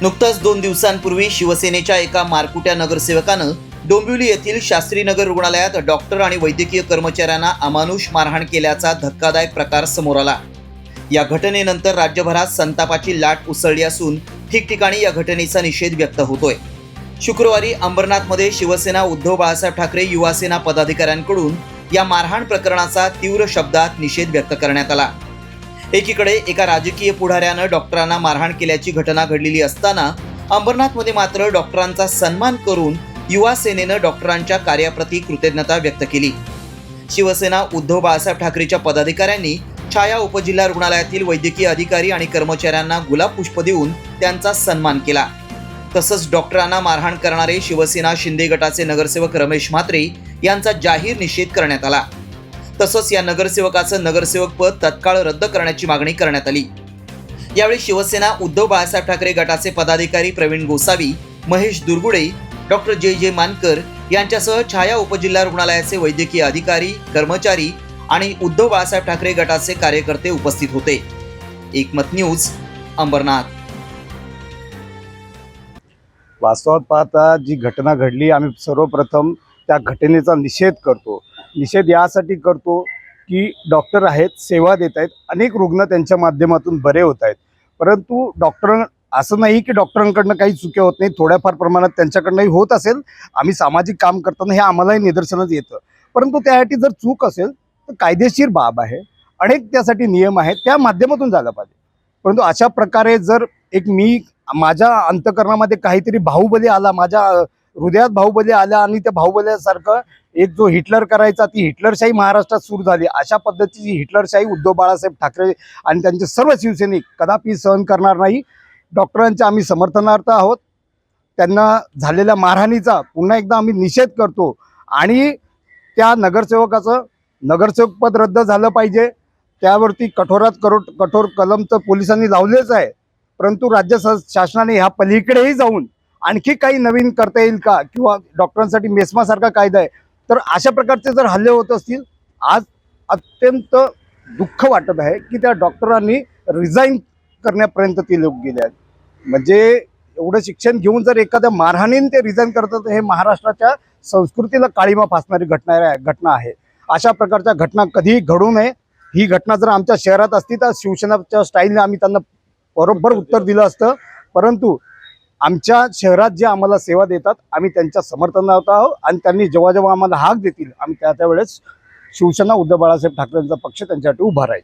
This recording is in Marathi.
नुकताच 2 दिवसांपूर्वी शिवसेनेच्या एका मारकुट्या नगरसेवकानं डोंबिवली येथील शास्त्रीनगर रुग्णालयात डॉक्टर आणि वैद्यकीय कर्मचाऱ्यांना अमानुष मारहाण केल्याचा धक्कादायक प्रकार समोर आला। या घटनेनंतर राज्यभरात संतापाची लाट उसळली असून ठिकठिकाणी या घटनेचा निषेध व्यक्त होतोय। शुक्रवारी अंबरनाथमध्ये शिवसेना उद्धव बाळासाहेब ठाकरे युवा सेना पदाधिकाऱ्यांकडून या मारहाण प्रकरणाचा तीव्र शब्दात निषेध व्यक्त करण्यात आला। एकीकडे एका राजकीय पुढाऱ्यानं डॉक्टरांना मारहाण केल्याची घटना घडलेली असताना अंबरनाथमध्ये मात्र डॉक्टरांचा सन्मान करून युवा सेनेनं डॉक्टरांच्या कार्याप्रती कृतज्ञता व्यक्त केली। शिवसेना उद्धव बाळासाहेब ठाकरेच्या पदाधिकाऱ्यांनी छाया उपजिल्हा रुग्णालयातील वैद्यकीय अधिकारी आणि कर्मचाऱ्यांना गुलाब पुष्प देऊन त्यांचा सन्मान केला। तसंच डॉक्टरांना मारहाण करणारे शिवसेना शिंदे गटाचे नगरसेवक रमेश म्हात्रे यांचा जाहीर निषेध करण्यात आला। तसंच या नगरसेवकाचं नगरसेवक पद तत्काळ रद्द करण्याची मागणी करण्यात आली। यावेळी शिवसेना उद्धव बाळासाहेब ठाकरे गटाचे पदाधिकारी प्रवीण गोसावी, महेश दुर्गुडे, डॉक्टर जे मानकर यांच्यासह छाया उपजिल्हा रुग्णालयाचे वैद्यकीय अधिकारी, कर्मचारी आणि उद्धव बाळासाहेब ठाकरे गटाचे कार्यकर्ते उपस्थित होते। एकमत न्यूज, अंबरनाथ। वास्तवात पाहता जी घटना घडली, आम्ही सर्वप्रथम त्या घटनेचा निषेध करतो। निषेध यासाठी करतो की डॉक्टर आहेत, सेवा देत आहेत, अनेक रुग्ण त्यांच्या माध्यमातून बरे होत आहेत। परंतु डॉक्टर असं नाही की डॉक्टरांकडनं काही चुक्या होत नाही, थोड्याफार प्रमाणात त्यांच्याकडनंही होत असेल। आम्ही सामाजिक काम करताना हे आम्हालाही निदर्शनास येतं। परंतु त्यासाठी जर चूक असेल तर कायदेशीर बाब आहे, अनेक त्यासाठी नियम आहेत, त्या माध्यमातून झालं पाहिजे। परंतु अशा प्रकारे जर माझ्या अंतःकरणामध्ये काहीतरी बाहुबली आला, माझ्या हृदयात बाहुबली आला आणि त्या बाहुबल्यासारखं एक जो हिटलर करायचा, ती हिटलरशाही महाराष्ट्रात सुरू झाली। अशा पद्धतीची हिटलरशाही उद्धव बाळासाहेब ठाकरे आणि त्यांचे सर्व शिवसैनिक कदापि सहन करणार नाही। डॉक्टरांच्या आम्ही समर्थनार्थ आहोत। त्यांना झालेल्या मारहाणीचा पुन्हा एकदा आम्ही निषेध करतो आणि त्या नगरसेवकाचं नगरसेवक पद रद्द झालं पाहिजे। त्यावरती कठोरात कठोर कलम तर पोलिसांनी लावलेच आहे, परंतु राज्य शासनाने ह्या पलीकडेही जाऊन आणखी काही नवीन करता येईल का, किंवा डॉक्टरांसाठी मेस्मासारखा कायदा आहे तर अशा प्रकारचे जर हल्ले होत असतील, आज अत्यंत दुःख वाटत आहे की त्या डॉक्टरांनी रिझाईन करण्यापर्यंत ते लोक गेले आहेत। म्हणजे एवढं शिक्षण घेऊन जर एखाद्या मारहाणीने ते रिझाईन करतात, हे महाराष्ट्राच्या संस्कृतीला काळीमा फासणारी घटना आहे। अशा प्रकारच्या घटना कधीही घडू नये। ही घटना जर आमच्या शहरात असती तर शिवसेनेच्या स्टाईलने आम्ही त्यांना बरोबर उत्तर दिलं असतं। परंतु आमच्या शहरात जे आम्हाला सेवा देतात, आम्ही त्यांच्या समर्थनार्थ आहोत आणि त्यांनी जेव्हा जेव्हा आम्हाला हाक देतील, आम्ही त्या वेळेस शिवसेना उद्धव बाळासाहेब ठाकरेंचा पक्ष त्यांच्यासाठी उभा राहील।